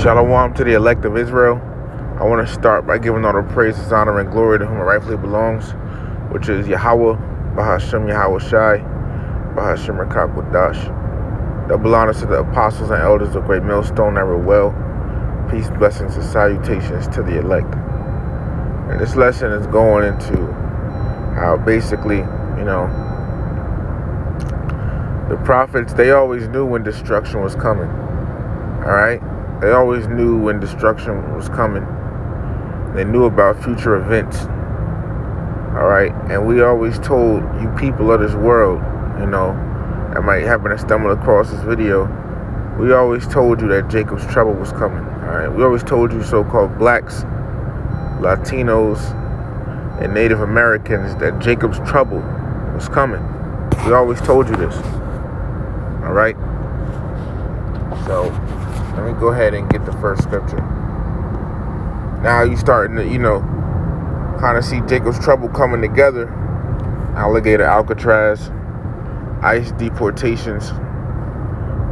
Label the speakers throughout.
Speaker 1: Shalom to the elect of Israel. I want to start by giving all the praises, honor, and glory to whom it rightfully belongs, which is Yahweh, Bahashem Yahweh Shai, Bahashem Rakak Wadash. Double honors to the apostles and elders of Great Millstone that were well. Peace, blessings, and salutations to the elect. And this lesson is going into how basically, the prophets, they always knew when destruction was coming. All right? They always knew when destruction was coming. They knew about future events. All right? And we always told you people of this world, that might happen to stumble across this video, we always told you that Jacob's trouble was coming. All right? We always told you so-called blacks, Latinos, and Native Americans that Jacob's trouble was coming. We always told you this. All right? So let me go ahead and get the first scripture. Now you starting to, kind of see Jacob's trouble coming together. Alligator Alcatraz, ICE deportations,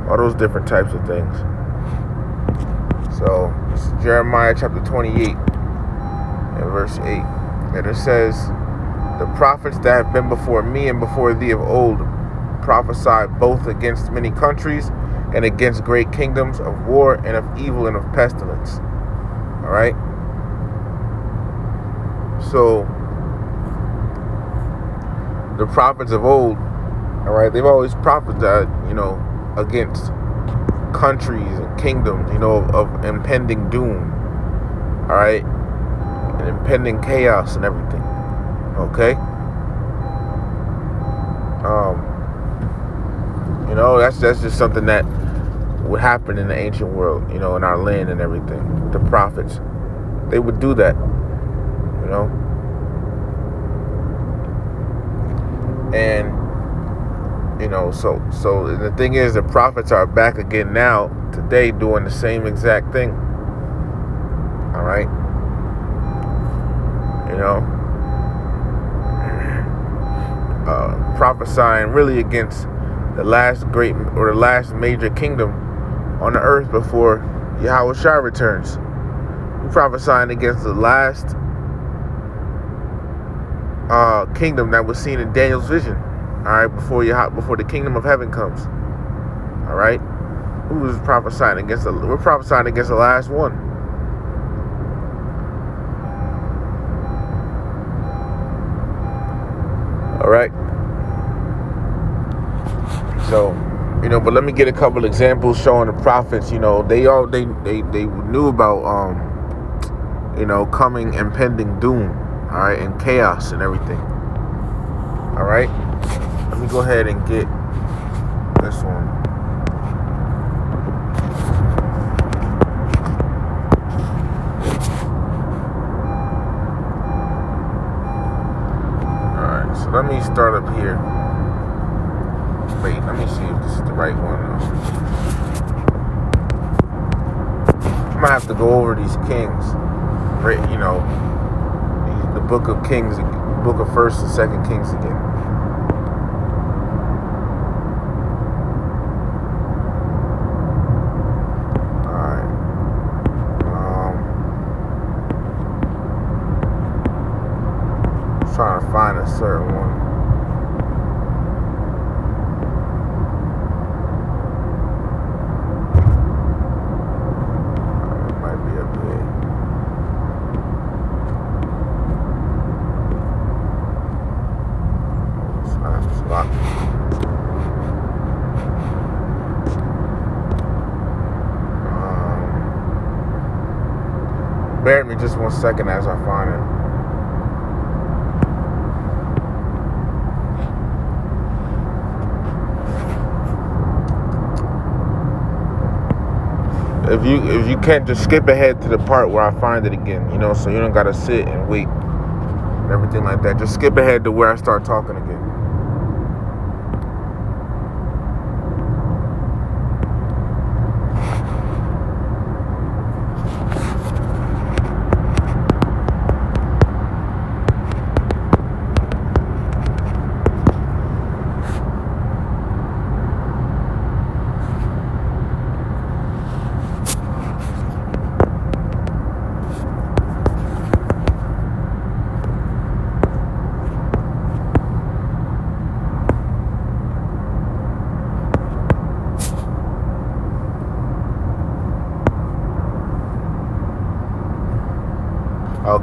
Speaker 1: all those different types of things. So this is Jeremiah chapter 28 and verse 8. And it says, the prophets that have been before me and before thee of old prophesied both against many countries and against great kingdoms of war and of evil and of pestilence. All right? So, the prophets of old, all right, they've always prophesied, against countries and kingdoms, of impending doom. All right? And impending chaos and everything. Okay? That's just something that would happen in the ancient world, in our land and everything. The prophets, they would do that, And, so the thing is, the prophets are back again now, today, doing the same exact thing. All right? Prophesying really against the last major kingdom on the earth before Yahweh Shai returns. We're prophesying against the last kingdom that was seen in Daniel's vision. All right, before the kingdom of heaven comes. All right, who is prophesying against? We're prophesying against the last one. All right. So, but let me get a couple examples showing the prophets. They knew about coming impending doom. All right, and chaos and everything. All right. Let me go ahead and get this one. All right. So let me start up here. Wait, let me see if this is the right one. I'm gonna have to go over these kings, the book of Kings, book of 1st and 2nd Kings again. All right. I'm trying to find a certain one. Bear with me just 1 second as I find it. If you can't, just skip ahead to the part where I find it again, so you don't gotta sit and wait and everything like that. Just skip ahead to where I start talking again.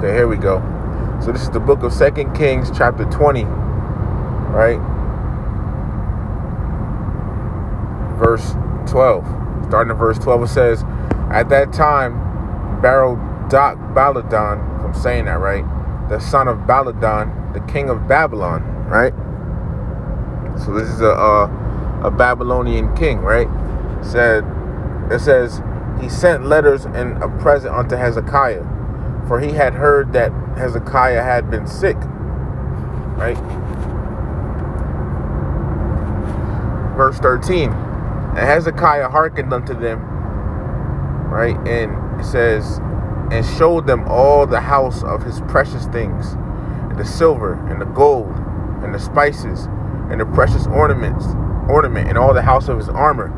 Speaker 1: Okay, here we go. So this is the book of 2 Kings, chapter 20, right? Verse 12. Starting at verse 12, it says, at that time, Baladan, I'm saying that right, the son of Baladan, the king of Babylon, right? So this is a Babylonian king, right? It says, he sent letters and a present unto Hezekiah, for he had heard that Hezekiah had been sick, right? Verse 13, and Hezekiah hearkened unto them, right? And it says, and showed them all the house of his precious things, and the silver, and the gold, and the spices, and the precious ornament, and all the house of his armor,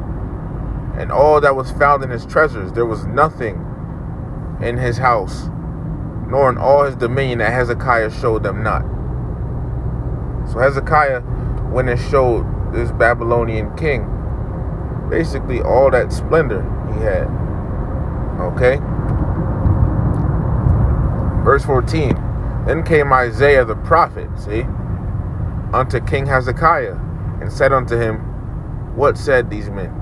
Speaker 1: and all that was found in his treasures. There was nothing in his house, nor in all his dominion, that Hezekiah showed them not. So Hezekiah went and showed this Babylonian king basically all that splendor he had. Okay? Verse 14. Then came Isaiah the prophet, see, unto King Hezekiah, and said unto him, what said these men?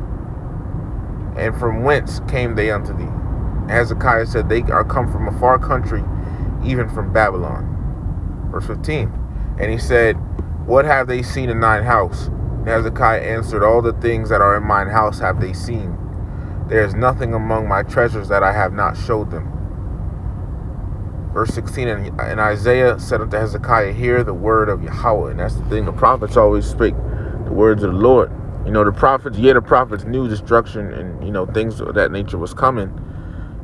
Speaker 1: And from whence came they unto thee? And Hezekiah said, they are come from a far country, even from Babylon. Verse 15. And he said, what have they seen in thine house? And Hezekiah answered, all the things that are in mine house have they seen. There is nothing among my treasures that I have not showed them. Verse 16, and Isaiah said unto Hezekiah, hear the word of Yahweh. And that's the thing, the prophets always speak the words of the Lord. You know, the prophets knew destruction and, you know, things of that nature was coming.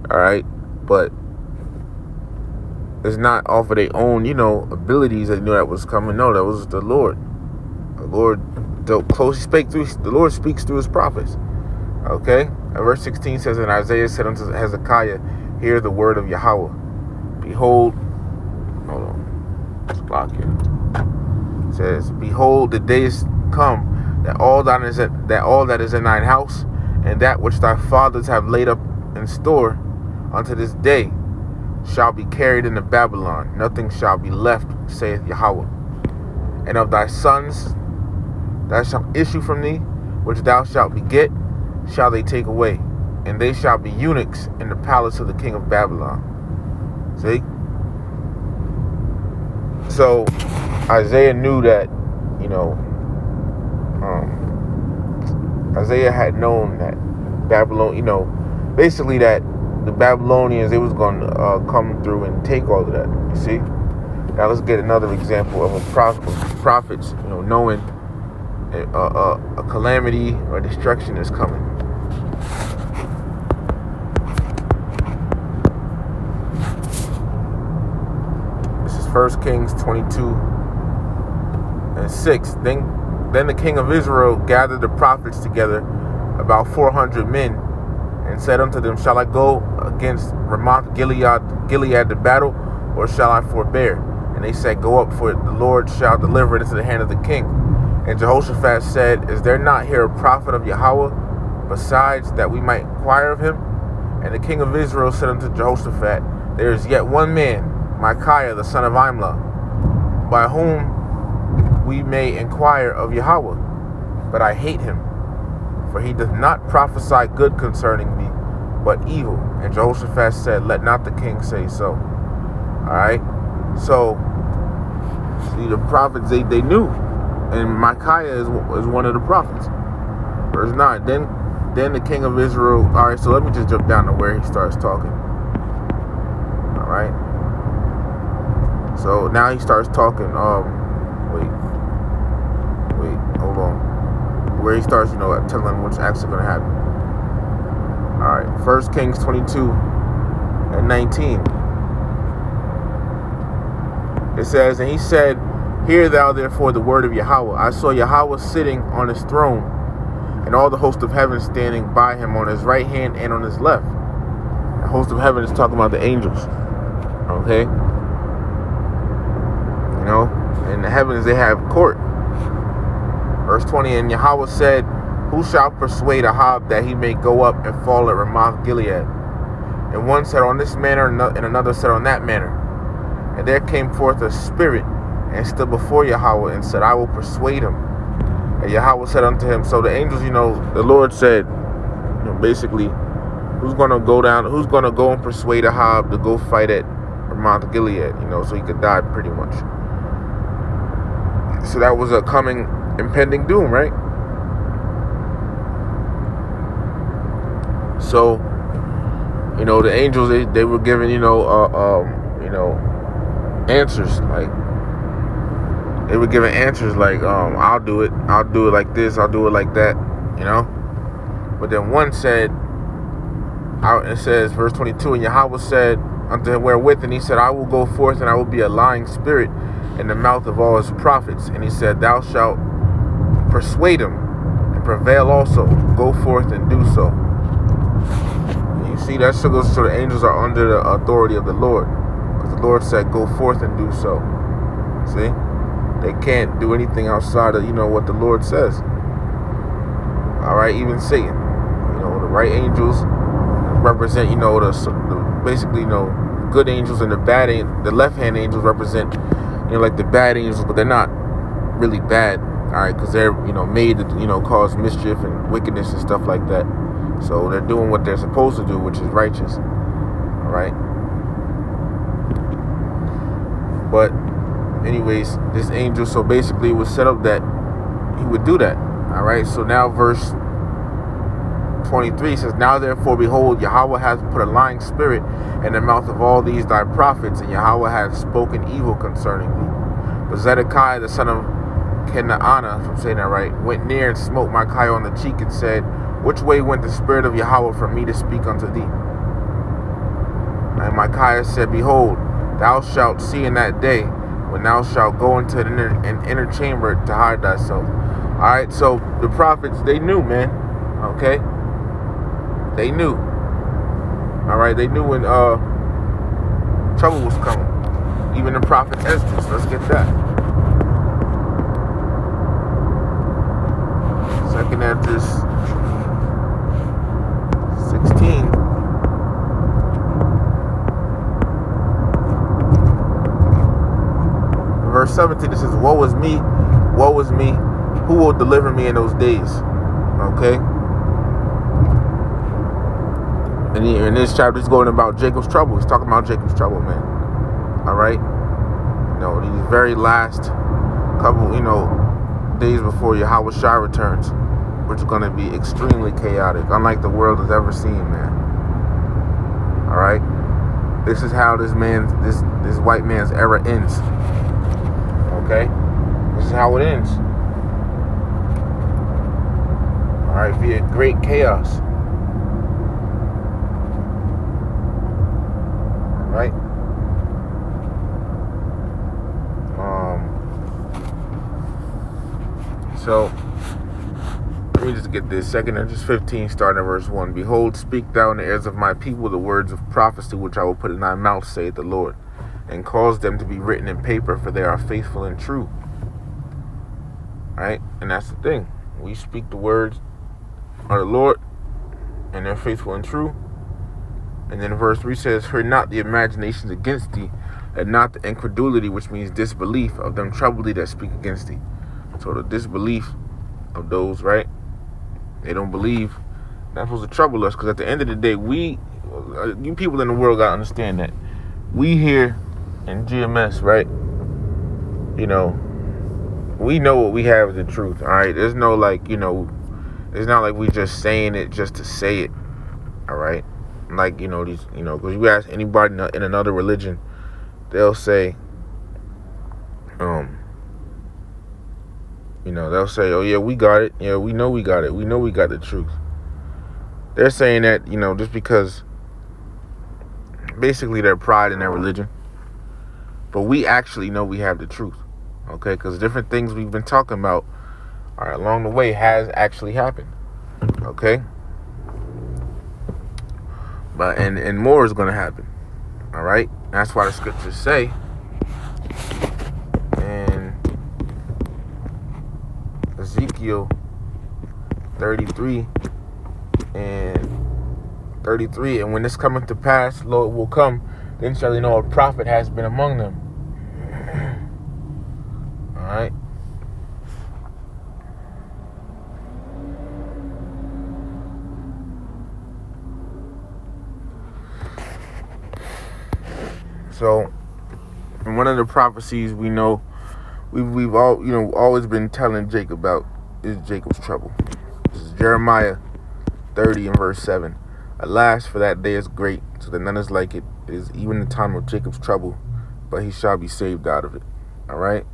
Speaker 1: All right. But it's not off of their own, you know, abilities that knew that was coming. No, that was the Lord. The Lord dealt close. The Lord speaks through his prophets. Okay. And verse 16 says, and Isaiah said unto Hezekiah, hear the word of Yahweh. Behold, hold on, let's block here. It says, behold, the days come that all that is in thine house, and that which thy fathers have laid up in store unto this day, shall be carried into Babylon. Nothing shall be left, saith Yahweh. And of thy sons that shall issue from thee, which thou shalt beget, shall they take away, and they shall be eunuchs in the palace of the king of Babylon. See? So Isaiah knew that, you know, Isaiah had known that Babylon, you know, basically that the Babylonians, they was going to come through and take all of that. You see? Now let's get another example of prophets, you know, knowing a calamity or destruction is coming. This is 1 Kings 22:6. Then the king of Israel gathered the prophets together, about 400 men, and said unto them, shall I go against Ramoth Gilead to battle, or shall I forbear? And they said, go up, for the Lord shall deliver it into the hand of the king. And Jehoshaphat said, is there not here a prophet of Yahweh, besides that we might inquire of him? And the king of Israel said unto Jehoshaphat, there is yet one man, Micaiah the son of Imlah, by whom we may inquire of Yahweh, but I hate him, for he doth not prophesy good concerning me, but evil. And Jehoshaphat said, let not the king say so. Alright? So, see, the prophets, they knew. And Micaiah is one of the prophets. Verse 9. Then the king of Israel. Alright, so let me just jump down to where he starts talking. Alright? So now he starts talking. Wait, hold on. Where he starts, you know, telling what's actually going to happen. Alright, 1 Kings 22:19. It says, and he said, hear thou therefore the word of Yahweh. I saw Yahweh sitting on his throne, and all the host of heaven standing by him on his right hand and on his left. The host of heaven is talking about the angels. Okay? You know, in the heavens they have court. Verse 20, and Yahweh said, who shall persuade Ahab that he may go up and fall at Ramoth Gilead? And one said on this manner, and another said on that manner. And there came forth a spirit and stood before Yahweh and said, I will persuade him. And Yahweh said unto him, so the angels, the Lord said, basically, who's going to go and persuade Ahab to go fight at Mount Gilead, so he could die pretty much. So that was a coming, impending doom, right? So, the angels, they were given, answers, like, they were given answers like, I'll do it like this, I'll do it like that, But then one said, it says, verse 22, and Yahweh said unto him, wherewith? And he said, I will go forth, and I will be a lying spirit in the mouth of all his prophets. And he said, thou shalt persuade him, and prevail also. Go forth and do so. And you see, that goes so the angels are under the authority of the Lord. Because the Lord said, go forth and do so. See? They can't do anything outside of, what the Lord says. Alright, even Satan. The right angels represent, basically, good angels, and the left-hand angels represent, like the bad angels, but they're not really bad, alright, because they're, made to, cause mischief and wickedness and stuff like that. So they're doing what they're supposed to do, which is righteous, alright. But anyways, this angel, so basically it was set up that he would do that, alright. So now verse 23 says, now therefore, behold, Yahweh hath put a lying spirit in the mouth of all these thy prophets, and Yahweh hath spoken evil concerning thee. But Zedekiah the son of Kenaanah, if I'm saying that right, went near and smote Micaiah on the cheek and said, which way went the spirit of Yahweh from me to speak unto thee? And Micaiah said, behold, thou shalt see in that day, when thou shalt go into an inner chamber to hide thyself. Alright, so the prophets, they knew, man. Okay? They knew. Alright, they knew when trouble was coming. Even the prophet Esdras. Let's get that. Second Esdras 16. Verse 17, it says, woe is me, who will deliver me in those days? Okay? And in this chapter, he's going about Jacob's trouble. He's talking about Jacob's trouble, man. Alright? These very last couple, days before Yahweh Shai returns, which are going to be extremely chaotic, unlike the world has ever seen, man. Alright? This is how this white man's era ends. Okay? This is how it ends. Alright, via great chaos. Right? So, let me just get this. 2 Esdras 15, starting at verse 1. Behold, speak thou in the ears of my people the words of prophecy which I will put in thy mouth, saith the Lord, and cause them to be written in paper, for they are faithful and true. Right? And that's the thing. We speak the words of the Lord, and they're faithful and true. And then verse 3 says, hear not the imaginations against thee, and not the incredulity, which means disbelief, of them trouble thee that speak against thee. So the disbelief of those, right? They don't believe. That's supposed to trouble us, because at the end of the day, you people in the world got to understand that. We here in GMS, right? We know what we have is the truth, all right? There's no it's not like we just saying it just to say it, all right? Like, because you ask anybody in another religion, they'll say, they'll say, oh yeah, we got it. Yeah, we know we got it. We know we got the truth. They're saying that, just because basically their pride in their religion. But we actually know we have the truth. Okay, because different things we've been talking about along the way has actually happened. Okay? But and more is going to happen. All right? That's why the scriptures say in Ezekiel 33 and 33, and when this cometh to pass, Lord will come, then shall they know a prophet has been among them. Alright? So, in one of the prophecies we know, we've all always been telling Jacob about is Jacob's trouble. This is Jeremiah 30 and verse 7. Alas, for that day is great, so that none is like it. It is even the time of Jacob's trouble, but he shall be saved out of it. Alright?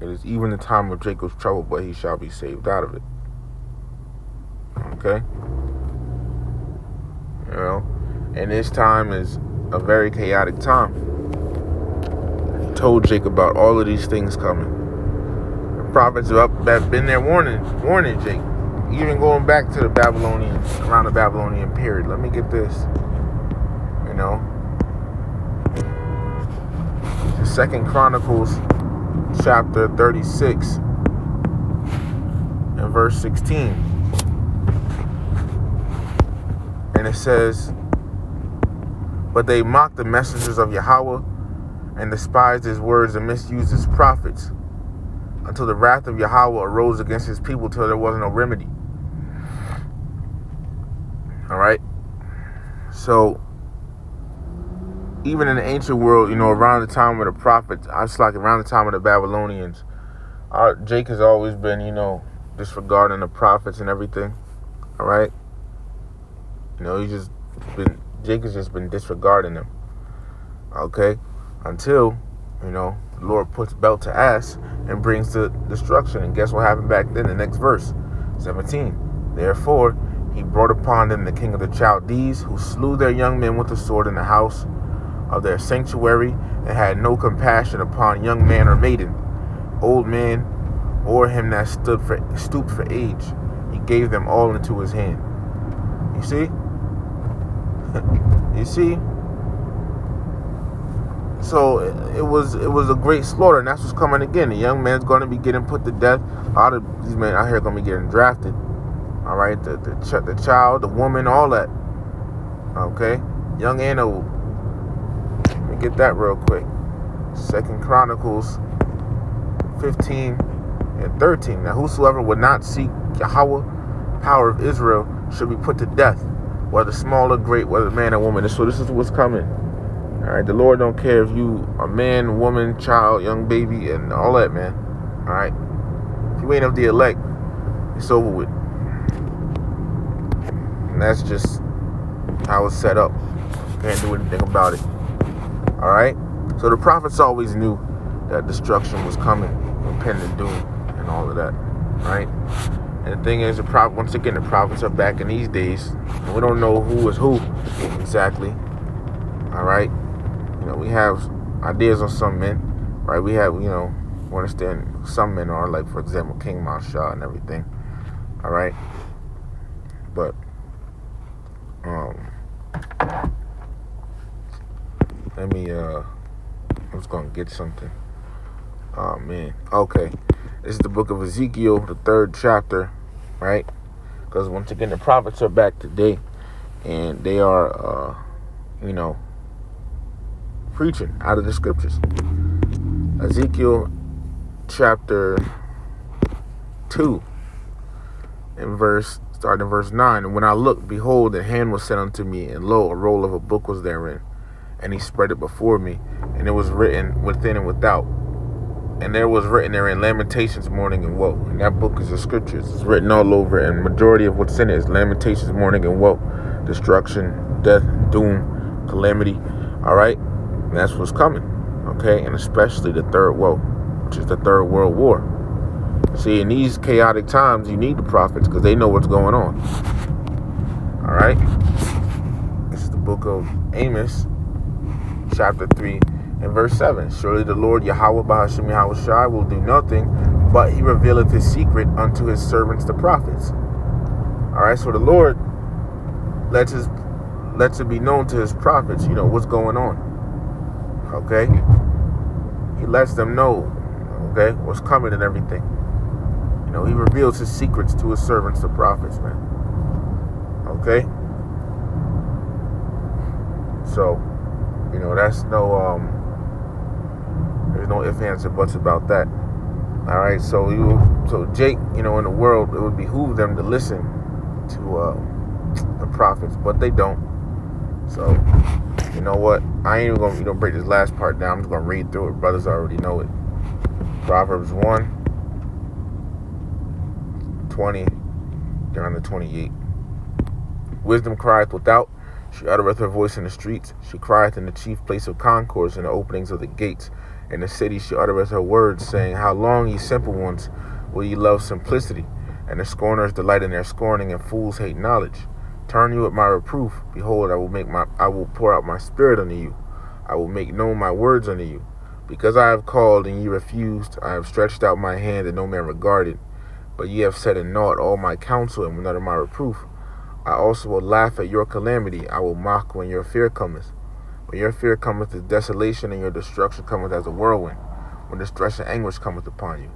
Speaker 1: It is even the time of Jacob's trouble, but he shall be saved out of it. Okay? And this time is a very chaotic time. He told Jacob about all of these things coming. The prophets have been there warning Jacob. Even going back to around the Babylonian period. Let me get this. The 2 Chronicles chapter 36 and verse 16. And it says, but they mocked the messengers of Yahweh and despised his words and misused his prophets until the wrath of Yahweh arose against his people till there was no remedy. Alright? So, even in the ancient world, around the time of the prophets, around the time of the Babylonians, Jake has always been, disregarding the prophets and everything. Alright? Jake has just been disregarding them. Okay? Until, the Lord puts belt to ass and brings the destruction. And guess what happened back then? The next verse, 17. Therefore, he brought upon them the king of the Chaldees, who slew their young men with the sword in the house of their sanctuary, and had no compassion upon young man or maiden, old man, or him that stooped for age. He gave them all into his hand. You see? You see? So it was a great slaughter, and that's what's coming again. The young man's going to be getting put to death. A lot of these men out here are going to be getting drafted. All right, the child, the woman, all that. Okay, young and old. Let me get that real quick. 2 Chronicles 15 and 13. Now, whosoever would not seek Yahweh, power of Israel, should be put to death, whether small or great, whether man or woman. So this is what's coming. All right, the Lord don't care if you a man, woman, child, young baby, and all that, man. All right, if you ain't of the elect, it's over with. And that's just how it's set up. Can't do anything about it. All right. So the prophets always knew that destruction was coming, impending doom, and all of that. Right. And the thing is, once again, the prophets are back in these days, and we don't know who is who exactly. All right. We have ideas on some men, right? We have, we understand some men are, like, for example, King Masha and everything. All right. But, I was going to get something. Oh, man. Okay. This is the book of Ezekiel, the 3rd chapter, right? Because, once again, the prophets are back today, and they are, preaching out of the scriptures. Ezekiel chapter 2 starting in verse 9. And when I looked, behold, a hand was set unto me, and lo, a roll of a book was therein. And he spread it before me, and it was written within and without. And there was written therein lamentations, mourning, and woe. And that book is the scriptures. It's written all over it, and majority of what's in it is lamentations, mourning, and woe. Destruction, death, doom, calamity. All right? And that's what's coming, okay? And especially the third woe, which is the Third World War. See, in these chaotic times, you need the prophets because they know what's going on. All right? This is the book of Amos, chapter 3 and verse 7. Surely the Lord Yahweh Bahashim Yahweh Shai will do nothing, but he revealeth his secret unto his servants, the prophets. All right, so the Lord lets it be known to his prophets, what's going on. Okay, he lets them know, okay, what's coming and everything. He reveals his secrets to his servants, the prophets, man. Okay, so, that's no, there's no ifs, ands, or buts about that. All right, so Jake, in the world, it would behoove them to listen to the prophets, but they don't. So, you know what? I ain't even gonna break this last part down. I'm just gonna read through it. Brothers already know it. Proverbs 1:20 down to 28. Wisdom crieth without, she uttereth her voice in the streets. She crieth in the chief place of concourse, in the openings of the gates. In the city she uttereth her words, saying, How long, ye simple ones, will ye love simplicity? And the scorners delight in their scorning, and fools hate knowledge. Turn you at my reproof. Behold, I will pour out my spirit unto you. I will make known my words unto you. Because I have called, and ye refused, I have stretched out my hand, and no man regarded. But ye have set in naught all my counsel, and will not of my reproof. I also will laugh at your calamity. I will mock when your fear cometh. When your fear cometh as desolation, and your destruction cometh as a whirlwind. When distress and anguish cometh upon you.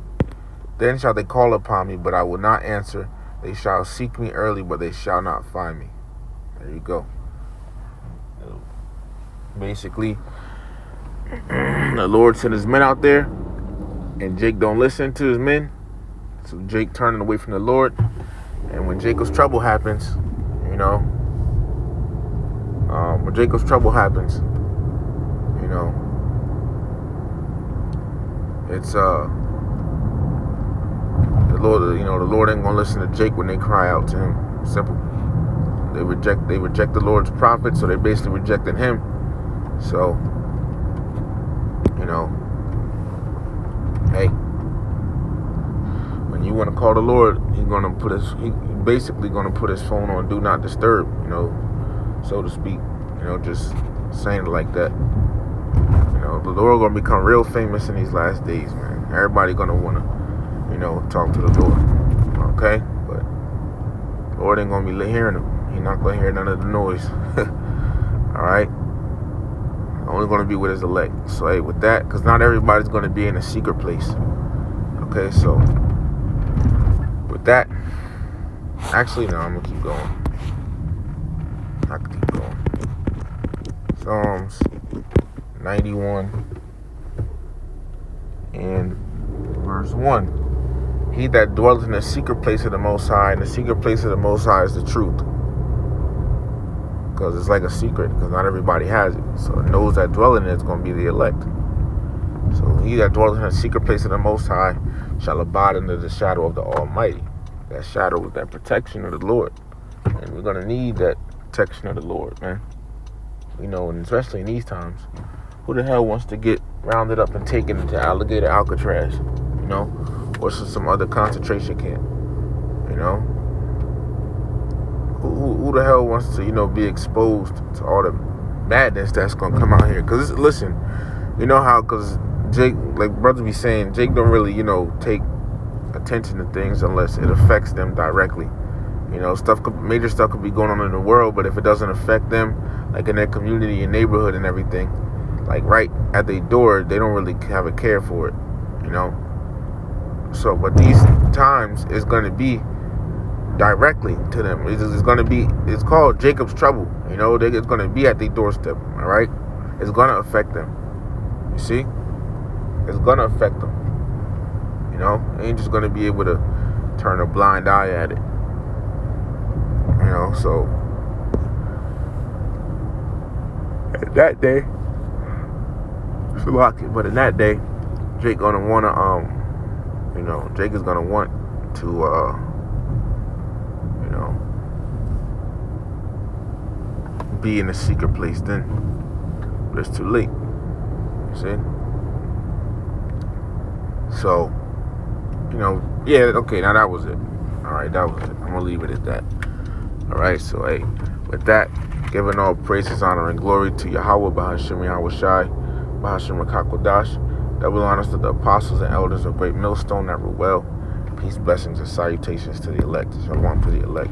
Speaker 1: Then shall they call upon me, but I will not answer. They shall seek me early, but they shall not find me. There you go. Basically, the Lord sent his men out there, and Jake don't listen to his men. So Jake turning away from the Lord. And when Jacob's trouble happens, it's the Lord ain't gonna listen to Jake when they cry out to him. Simple. They reject the Lord's prophet, so they're basically rejecting him. So, hey, when you want to call the Lord, he's basically gonna put his phone on do not disturb, so to speak. Just saying it like that. The Lord gonna become real famous in these last days, man. Everybody gonna wanna, talk to the Lord. Okay? But the Lord ain't gonna be hearing him. He's not gonna hear none of the noise. Alright? Only gonna be with his elect. So hey, with that, because not everybody's gonna be in a secret place. Okay, so with that, actually no, I'm gonna keep going. I can keep going. Psalms 91 and verse 1. He that dwelleth in the secret place of the Most High, and the secret place of the Most High is the truth. Because it's like a secret, because not everybody has it. So those that dwell in it is going to be the elect. So he that dwelleth in the secret place of the Most High shall abide under the shadow of the Almighty. That shadow is that protection of the Lord. And we're going to need that protection of the Lord, man. And especially in these times. Who the hell wants to get rounded up and taken into Alligator Alcatraz, or some other concentration camp, Who the hell wants to, be exposed to all the madness that's going to come out here? Because, listen, because Jake, like brothers be saying, Jake don't really, take attention to things unless it affects them directly. Major stuff could be going on in the world, but if it doesn't affect them, like in their community and neighborhood and everything, like right at their door, they don't really have a care for it, So, but these times it's going to be directly to them. It's called Jacob's trouble. It's going to be at their doorstep. All right, it's going to affect them. You see, it's going to affect them. They ain't just going to be able to turn a blind eye at it. So that day, but in that day, Jake gonna wanna Jake is gonna want to be in a secret place then. But it's too late. You see? So, yeah, okay, now that was it. Alright, that was it. I'm gonna leave it at that. Alright, so hey, with that, giving all praises, honor, and glory to Yahweh, Bahashim Yahweh Shai, Bahashim Rakakodash, double honors to the apostles and elders of Great Millstone that rule well. Peace, blessings, and salutations to the elect. Shalom to the elect.